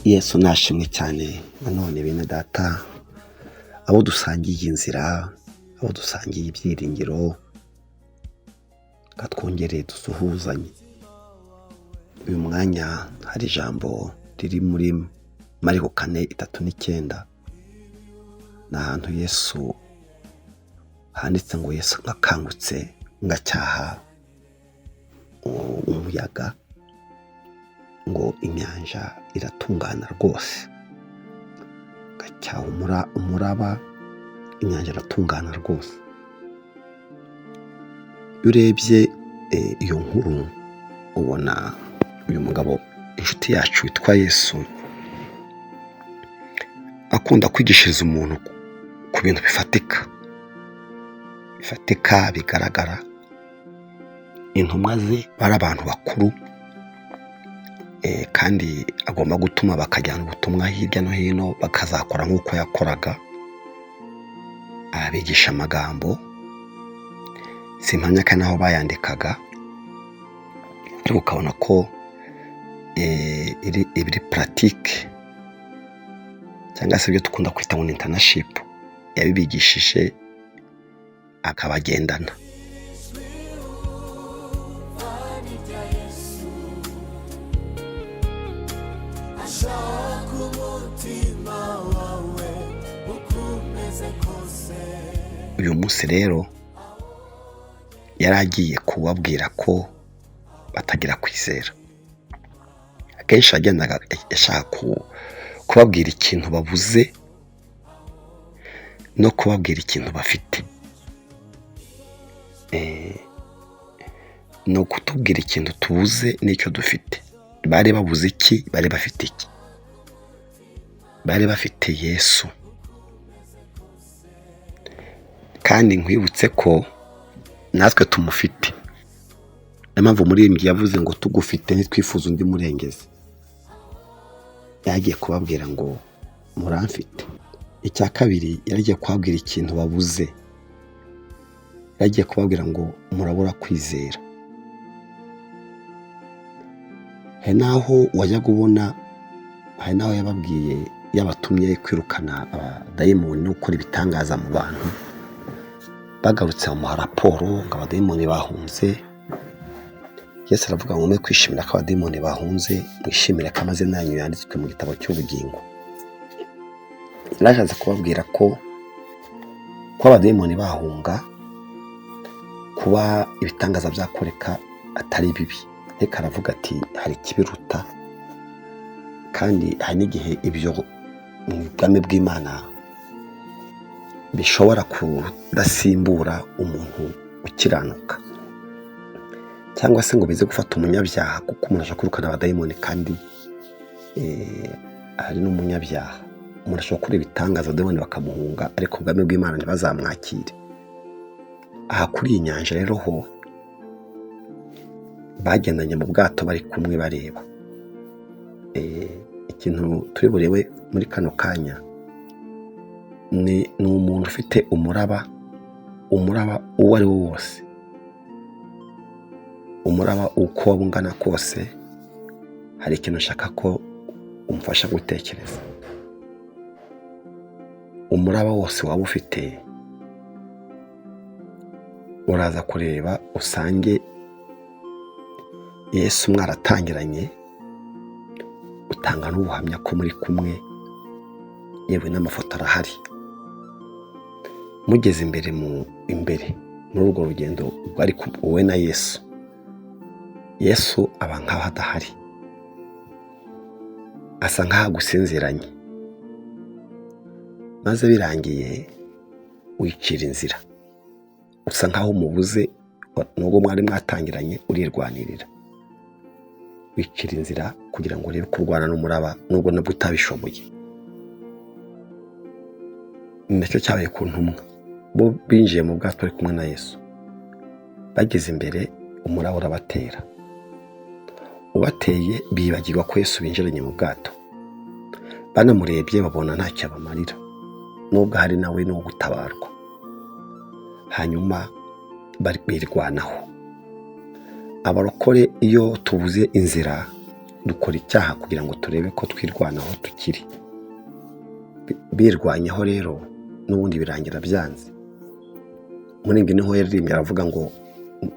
Yesu nashimwe cyane. Nanone bene data, abo dusangiye inzira, abo dusangiye ibyiringiro, katwongereye dusuhuzanye. Uyu mwanya hari ijambo riri muri Mariko 4:39. Ni ahantu Yesu handitse ngo Yesu akangutse ngacyaha umuyaga, ngo inyanja iratungana rwose. Gacyaha umuraba, inyanja iratungana rwose. Iyo urebye iyo nkuru ubona uyu mugabo inshuti yacu witwa Yesu akunda kwigishiriza umuntu ku bintu bifatika bigaragara. Intumwa ze bari abantu bakuru, kandi agomba gutuma bakajyana ubutumwa hirya no hino, bakazakora nk'uko yakoraga, abigisha amagambo. Simpamya ko naho bayandikaga, ariko ukabona ko ibiri pratique cyangwa se ibyo dukunda kwita ngo internship yabibigishije akabagendana. Uyu munsi rero yari agiye kubabwira ko batagira kwizera. Akenshi yagendaga ashaka kubabwira ikintu babuze no kubabwira ikintu bafite, no kutubwira ikintu tubuze n'icyo dufite. Bari babuze iki? Bari bafite iki? Bari bafite Yesu. Kandi nkwibutse ko natwe tumufite. Niyo mpamvu umuririmbyi yavuze ngo tugufite ntitwifuza undi murengezi. Yagiye kubabwira ngo muramfite. Icya kabiri, yaragiye kubabwira ikintu babuze. Yagiye kubabwira ngo murabura kwizera. Hari naho wajyaga ubona, hari naho yababwiye, yabatumye kwirukana abadayimoni no gukora ibitangaza mu bantu. Bagarutse mu raporo ngo abadayimoni bahunze. Yesu aravuga ngo mwe kwishimira ko abadayimoni bahunze, mwishimire ko amazina yanyu yanditswe mu gitabo cy'ubugingo. Narashatse kubabwira ko abadayimoni bahunga, kuba ibitangaza byakoreka atari bibi. Reka aravuga ati hari ikibiruta, kandi hari n'igihe ibyo mu bwami bw'Imana bishobora kudasimbura umuntu ukiranuka, cyangwa se ngo bize gufata umunyabyaha, kuko umuntu ashobora kwirukana abadayimoni kandi hari n'umunyabyaha. Umuntu ashobora gukora ibitangaza abadayimoni bakamuhunga, ariko ubwami bw'Imana ntibazamwakire. Aha kuri iyi nyanja rero ho bagendanye mu bwato bari kumwe bareba. Ikintu turi burebe muri kano kanya ni umuntu ufite umuraba uwo ari wo wose. Umuraba uko waba ungana kose, hari ikintu ushaka ko umfasha gutekereza. Umuraba wose waba ufite, uraza kureba usange Yesu mwaratangiranye, utanga n'ubuhamya ko muri kumwe, yewe n'amafoto arahari. Mugeze imbere muri urwo rugendo bari wowe na Yesu aba nk'aho adahari, asa nk'aho agusinziranye. Maze birangiye wicira inzira, usa nk'aho umubuze. Nubwo mwari mwatangiranye urirwanirira, wicira inzira kugira ngo urebe kurwana n'umuraba, nubwo nabwo utabishoboye. Nacyo cyabaye ku ntumwa. Bo binjiye mu bwato bari kumwe na Yesu. Bageze imbere, umuraba urabatera. Ubateye bibagirwa ko Yesu binjiranye mu bwato. Banamurebye babona ntacyo abamarira, nubwo hari nawe no gutabarwa. Hanyuma bari kwirwanaho. Abarokore iyo tubuze inzira dukora icyaha kugira ngo turebe ko twirwanaho tukiri. Birwanyeho rero n'ubundi birangira byanze. Umuririmbyi niho yaririmbye aravuga ngo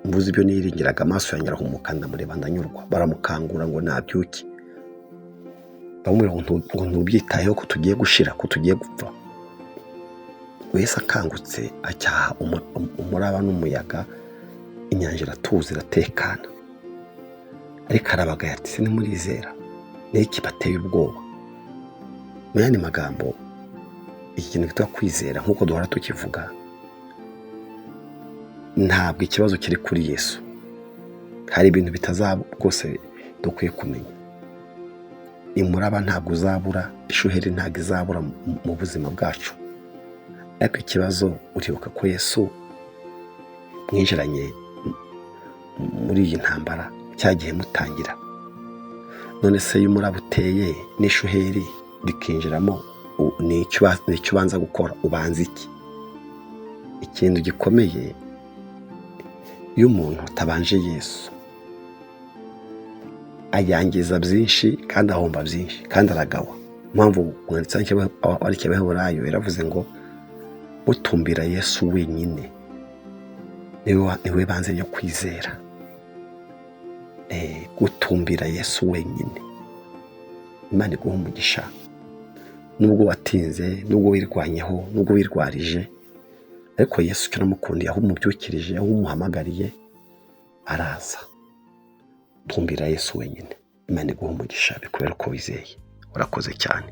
mbuze ibyo niringiraga, amaso yanjye arahumuka ndamureba ndanyurwa. Baramukangura ngo nabyuke, bamubwira ngo ntubyitayeho ko tugiye gushira, ko tugiye gupfa. Wese akangutse acyaha umuraba n'umuyaga, inyanja iratuza iratekana. Ariko arabagaye ati sinimurizera, n'iki bateye ubwoba. Mu yandi magambo, iki kintu kitwa kwizera nk'uko duhora tukivuga, ntabwo ikibazo kiri kuri Yesu. Hari ibintu bitazaba rwose dukwiye kumenya. Umuraba ntabwo uzabura, ishuheri ntabwo izabura mu buzima bwacu. Ariko ikibazo uribuka ko Yesu mwinjiranye muri iyi ntambara cyagiye mutangira. None se iyo umuraba uteye n'ishuheri rikinjiramo, ni icyo ubanza gukora? Ubanza iki? Ikintu gikomeye, iyo umuntu atabanje Yesu ayangiza byinshi kandi ahomba byinshi kandi aragawa. Mpamvu umwanditsi w'Abaheburayo yaravuze ngo mutumbira Yesu wenyine niwe banze yo kwizera. Gutumbira Yesu wenyine. Imana iguha umugisha. Nubwo watinze, nubwo wirwanyeho, nubwo wirwarije, ariko Yesu kiramukundiye, aho umubyukirije, aho umuhamagariye araza. Tumbira Yesu wenyine. Imana iguha umugisha kubera ko wizeye. Urakoze cyane.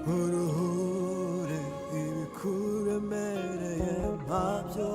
uruhure ibikuremereye mpabyo